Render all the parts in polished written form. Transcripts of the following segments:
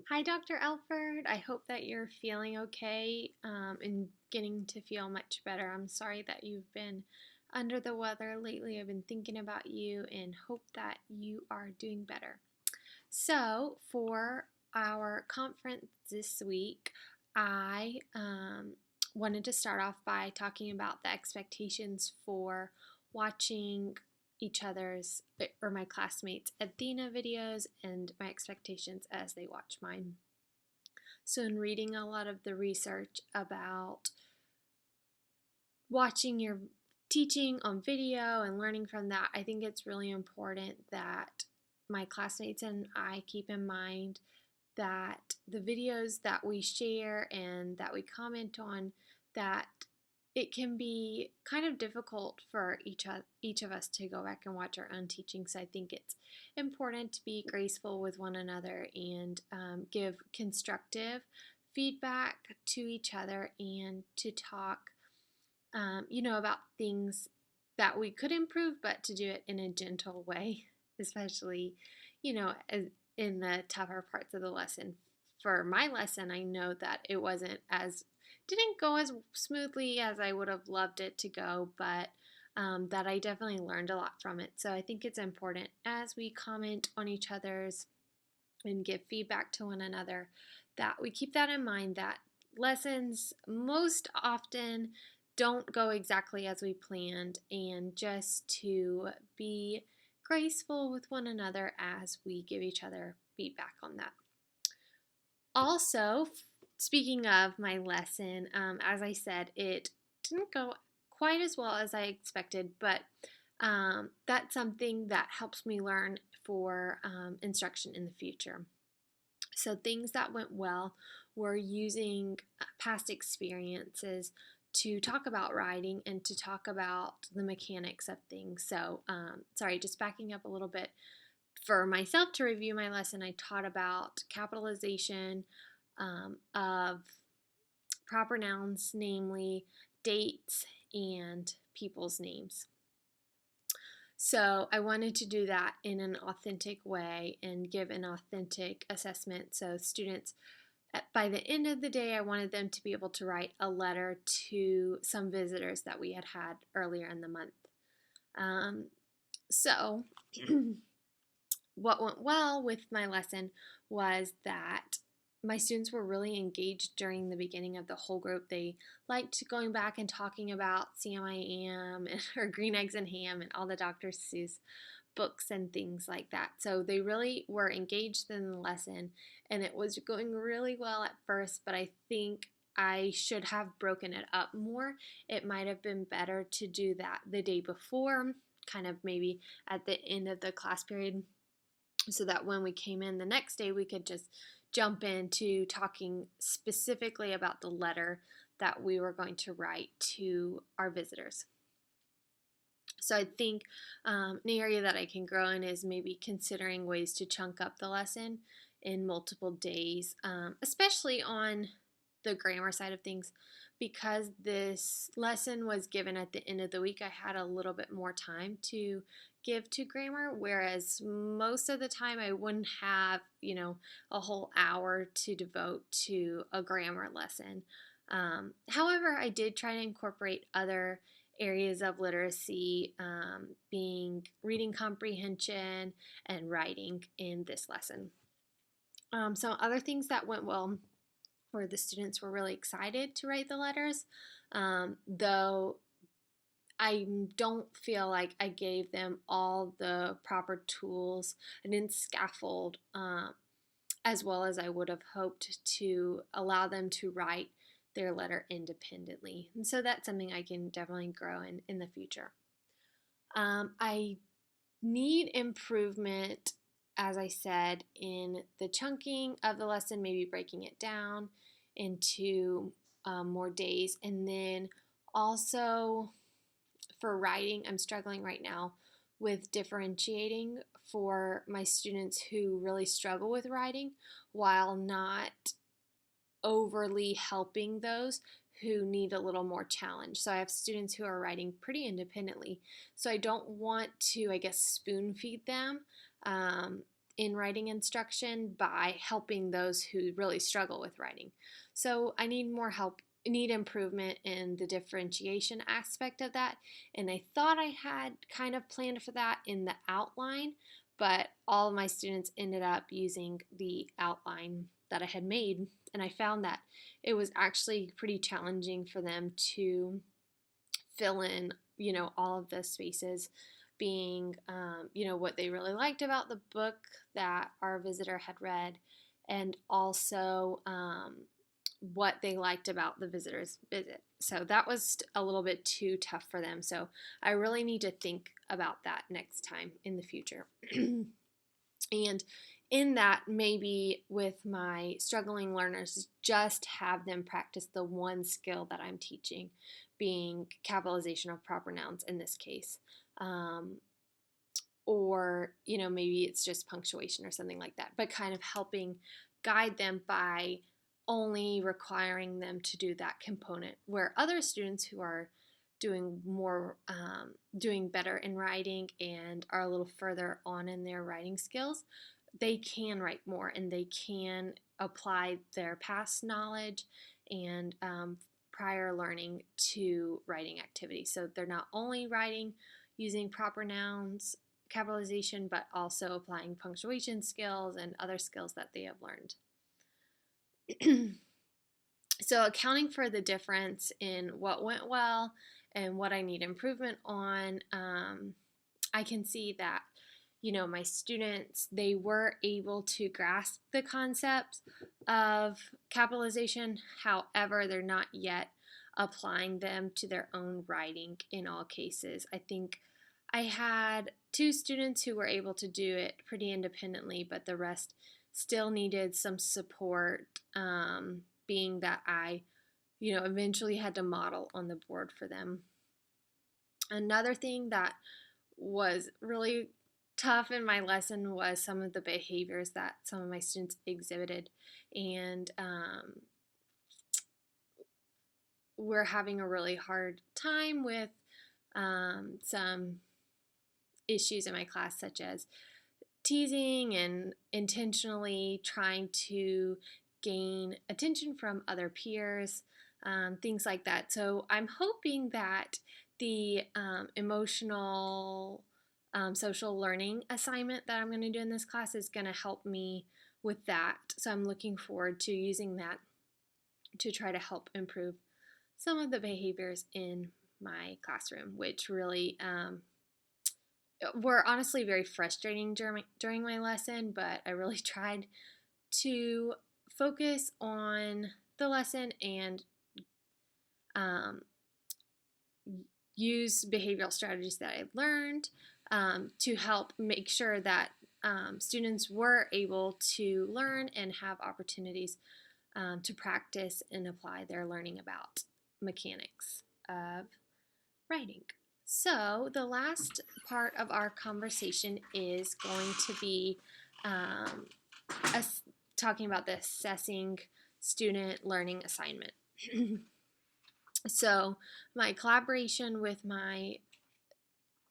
Hi, Dr. Alford. I hope that you're feeling okay and getting to feel much better. I'm sorry that you've been under the weather lately. I've been thinking about you and hope that you are doing better. So, for our conference this week, I wanted to start off by talking about the expectations for watching each other's or my classmates' Athena videos and my expectations as they watch mine. So, in reading a lot of the research about watching your teaching on video and learning from that, I think it's really important that my classmates and I keep in mind that the videos that we share and that we comment on, that it can be kind of difficult for each of us to go back and watch our own teaching. So I think it's important to be graceful with one another and give constructive feedback to each other and to talk, about things that we could improve, but to do it in a gentle way, especially, in the tougher parts of the lesson. For my lesson, I know that it didn't go as smoothly as I would have loved it to go, but that I definitely learned a lot from it. So I think it's important as we comment on each other's and give feedback to one another that we keep that in mind, that lessons most often don't go exactly as we planned, and just to be graceful with one another as we give each other feedback on that. Also, speaking of my lesson, as I said, it didn't go quite as well as I expected, but that's something that helps me learn for instruction in the future. So, things that went well were using past experiences to talk about writing and to talk about the mechanics of things. So, sorry, just backing up a little bit. For myself to review my lesson, I taught about capitalization of proper nouns, namely dates and people's names. So I wanted to do that in an authentic way and give an authentic assessment. So students, by the end of the day, I wanted them to be able to write a letter to some visitors that we had earlier in the month. So what went well with my lesson was that my students were really engaged during the beginning of the whole group. They liked going back and talking about Sam I Am or Green Eggs and Ham and all the Dr. Seuss books and things like that. So they really were engaged in the lesson, and it was going really well at first, but I think I should have broken it up more. It might have been better to do that the day before, kind of maybe at the end of the class period, so that when we came in the next day, we could just jump into talking specifically about the letter that we were going to write to our visitors. So I think an area that I can grow in is maybe considering ways to chunk up the lesson in multiple days, especially on the grammar side of things. Because this lesson was given at the end of the week, I had a little bit more time to give to grammar, whereas most of the time I wouldn't have, a whole hour to devote to a grammar lesson. However, I did try to incorporate other areas of literacy, being reading comprehension and writing in this lesson. Some other things that went well were the students were really excited to write the letters, though I don't feel like I gave them all the proper tools. I didn't scaffold as well as I would have hoped to allow them to write their letter independently. And so that's something I can definitely grow in the future. I need improvement, as I said, in the chunking of the lesson, maybe breaking it down into more days. And then also for writing, I'm struggling right now with differentiating for my students who really struggle with writing while not overly helping those who need a little more challenge. So I have students who are writing pretty independently. So I don't want to, I guess, spoon feed them in writing instruction by helping those who really struggle with writing. So I need more help, need improvement in the differentiation aspect of that. And I thought I had kind of planned for that in the outline, but all of my students ended up using the outline that I had made. And I found that it was actually pretty challenging for them to fill in, all of the spaces, being, what they really liked about the book that our visitor had read, and also what they liked about the visitor's visit. So that was a little bit too tough for them. So I really need to think about that next time in the future. And in that, maybe with my struggling learners, just have them practice the one skill that I'm teaching, being capitalization of proper nouns in this case. Or, maybe it's just punctuation or something like that, but kind of helping guide them by only requiring them to do that component, where other students who are doing more, doing better in writing and are a little further on in their writing skills, they can write more and they can apply their past knowledge and prior learning to writing activities. So they're not only writing using proper nouns, capitalization, but also applying punctuation skills and other skills that they have learned. So accounting for the difference in what went well and what I need improvement on, I can see that, my students, they were able to grasp the concepts of capitalization. However, they're not yet applying them to their own writing in all cases. I think I had 2 students who were able to do it pretty independently, but the rest still needed some support, being that I, eventually had to model on the board for them. Another thing that was really tough in my lesson was some of the behaviors that some of my students exhibited, and we're having a really hard time with some issues in my class, such as teasing and intentionally trying to gain attention from other peers, things like that. So I'm hoping that the emotional social learning assignment that I'm going to do in this class is going to help me with that. So I'm looking forward to using that to try to help improve some of the behaviors in my classroom, which really were honestly very frustrating during my lesson, but I really tried to focus on the lesson and use behavioral strategies that I learned to help make sure that students were able to learn and have opportunities to practice and apply their learning about mechanics of writing. So the last part of our conversation is going to be talking about the assessing student learning assignment. So my collaboration with my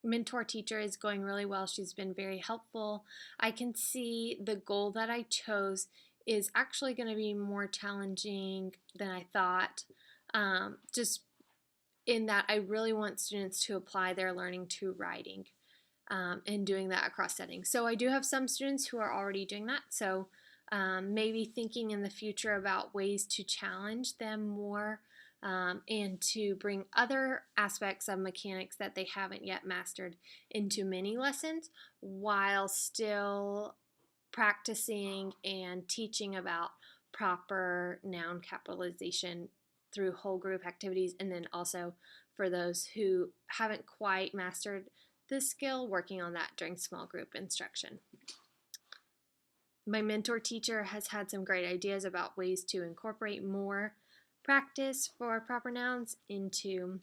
mentor teacher is going really well. She's been very helpful. I can see the goal that I chose is actually going to be more challenging than I thought, just in that I really want students to apply their learning to writing and doing that across settings. So I do have some students who are already doing that. So maybe thinking in the future about ways to challenge them more and to bring other aspects of mechanics that they haven't yet mastered into mini lessons while still practicing and teaching about proper noun capitalization through whole group activities, and then also for those who haven't quite mastered this skill, working on that during small group instruction. My mentor teacher has had some great ideas about ways to incorporate more practice for proper nouns into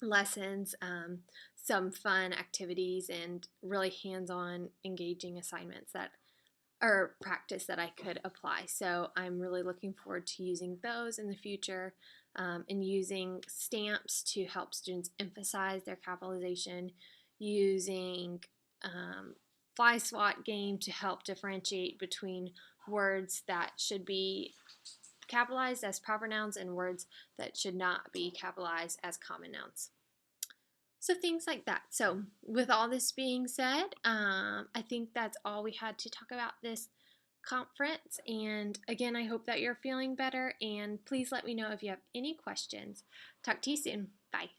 lessons, some fun activities, and really hands-on engaging assignments that or practice that I could apply. So I'm really looking forward to using those in the future and using stamps to help students emphasize their capitalization, using fly swat game to help differentiate between words that should be capitalized as proper nouns and words that should not be capitalized as common nouns. So things like that. So with all this being said, I think that's all we had to talk about this conference. And again, I hope that you're feeling better. And please let me know if you have any questions. Talk to you soon. Bye.